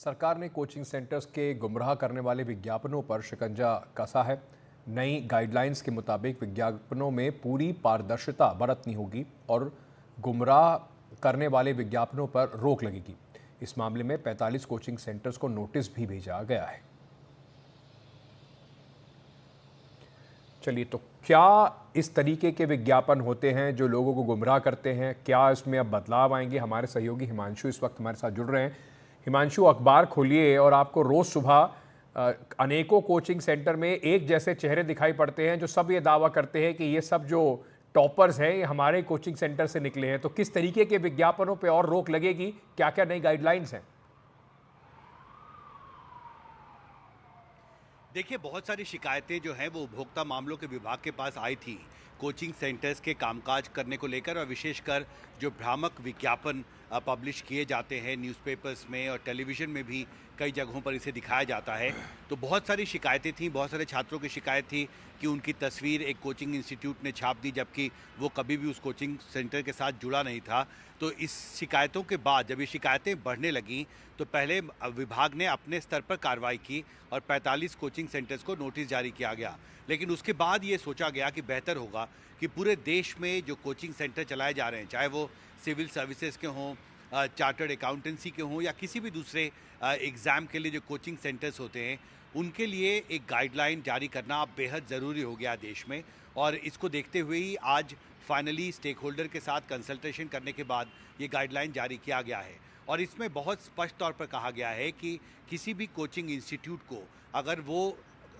सरकार ने coaching centres के गुमराह करने वाले विज्ञापनों पर शिकंजा कसा है। नई गाइडलाइंस के मुताबिक विज्ञापनों में पूरी पारदर्शिता बरतनी होगी और गुमराह करने वाले विज्ञापनों पर रोक लगेगी। इस मामले में 45 कोचिंग सेंटर्स को नोटिस भी भेजा गया है। चलिए, तो क्या इस तरीके के विज्ञापन होते हैं जो लोगों को गुमराह करते हैं? क्या इसमें अब बदलाव आएंगे? हमारे सहयोगी हिमांशु इस वक्त हमारे साथ जुड़ रहे हैं। हिमांशु, अखबार खोलिए और आपको रोज सुबह अनेकों कोचिंग सेंटर में एक जैसे चेहरे दिखाई पड़ते हैं जो सब ये दावा करते हैं कि ये सब जो टॉपर्स हैं ये हमारे कोचिंग सेंटर से निकले हैं। तो किस तरीके के विज्ञापनों पर और रोक लगेगी? क्या क्या नई गाइडलाइंस हैं? देखिए, बहुत सारी शिकायतें जो हैं वो उपभोक्ता मामलों के विभाग के पास आई थी कोचिंग सेंटर्स के कामकाज करने को लेकर, और विशेषकर जो भ्रामक विज्ञापन पब्लिश किए जाते हैं न्यूज़पेपर्स में और टेलीविज़न में भी कई जगहों पर इसे दिखाया जाता है। तो बहुत सारी शिकायतें थीं, बहुत सारे छात्रों की शिकायत थी कि उनकी तस्वीर एक कोचिंग इंस्टीट्यूट ने छाप दी जबकि वो कभी भी उस कोचिंग सेंटर के साथ जुड़ा नहीं था। तो इस शिकायतों के बाद जब ये शिकायतें बढ़ने लगीं तो पहले विभाग ने अपने स्तर पर कार्रवाई की और 45 कोचिंग सेंटर्स को नोटिस जारी किया गया। लेकिन उसके बाद ये सोचा गया कि बेहतर होगा कि पूरे देश में जो कोचिंग सेंटर चलाए जा रहे हैं, चाहे वो सिविल सर्विसेज के हों, चार्टर्ड अकाउंटेंसी के हों या किसी भी दूसरे एग्ज़ाम के लिए जो कोचिंग सेंटर्स होते हैं, उनके लिए एक गाइडलाइन जारी करना अब बेहद ज़रूरी हो गया देश में। और इसको देखते हुए ही आज फाइनली स्टेक होल्डर के साथ कंसल्टेशन करने के बाद ये गाइडलाइन जारी किया गया है। और इसमें बहुत स्पष्ट तौर पर कहा गया है कि किसी भी कोचिंग इंस्टीट्यूट को अगर वो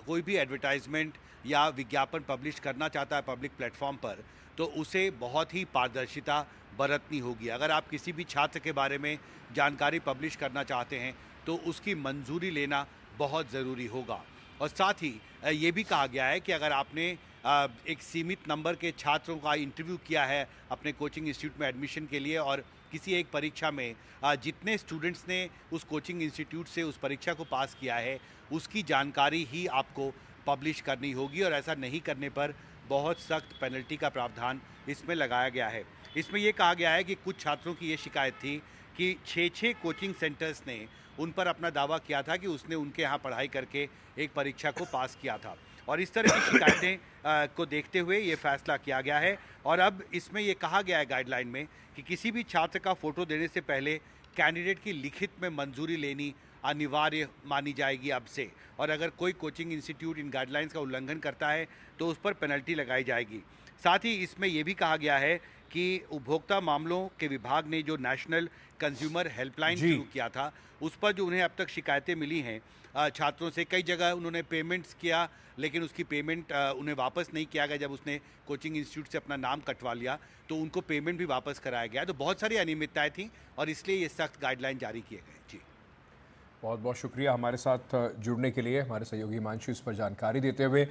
कोई भी एडवर्टाइजमेंट या विज्ञापन पब्लिश करना चाहता है पब्लिक प्लेटफॉर्म पर, तो उसे बहुत ही पारदर्शिता बरतनी होगी। अगर आप किसी भी छात्र के बारे में जानकारी पब्लिश करना चाहते हैं तो उसकी मंजूरी लेना बहुत ज़रूरी होगा। और साथ ही ये भी कहा गया है कि अगर आपने एक सीमित नंबर के छात्रों का इंटरव्यू किया है अपने कोचिंग इंस्टीट्यूट में एडमिशन के लिए और किसी एक परीक्षा में जितने स्टूडेंट्स ने उस कोचिंग इंस्टीट्यूट से उस परीक्षा को पास किया है उसकी जानकारी ही आपको पब्लिश करनी होगी, और ऐसा नहीं करने पर बहुत सख्त पेनल्टी का प्रावधान इसमें लगाया गया है। इसमें यह कहा गया है कि कुछ छात्रों की ये शिकायत थी कि 6 कोचिंग सेंटर्स ने उन पर अपना दावा किया था कि उसने उनके यहाँ पढ़ाई करके एक परीक्षा को पास किया था, और इस तरह की शिकायतें को देखते हुए ये फैसला किया गया है। और अब इसमें यह कहा गया है गाइडलाइन में कि किसी भी छात्र का फ़ोटो देने से पहले कैंडिडेट की लिखित में मंजूरी लेनी अनिवार्य मानी जाएगी अब से, और अगर कोई कोचिंग इंस्टीट्यूट इन गाइडलाइंस का उल्लंघन करता है तो उस पर पेनल्टी लगाई जाएगी। साथ ही इसमें यह भी कहा गया है कि उपभोक्ता मामलों के विभाग ने जो नेशनल कंज्यूमर हेल्पलाइन शुरू किया था उस पर जो उन्हें अब तक शिकायतें मिली हैं छात्रों से, कई जगह उन्होंने पेमेंट्स किया लेकिन उसकी पेमेंट उन्हें वापस नहीं किया गया। जब उसने कोचिंग इंस्टीट्यूट से अपना नाम कटवा लिया तो उनको पेमेंट भी वापस कराया गया। तो बहुत सारी अनियमितताएं थीं और इसलिए ये सख्त गाइडलाइन जारी किए गए। जी, बहुत बहुत शुक्रिया हमारे साथ जुड़ने के लिए, हमारे सहयोगी हिमांशु इस पर जानकारी देते हुए।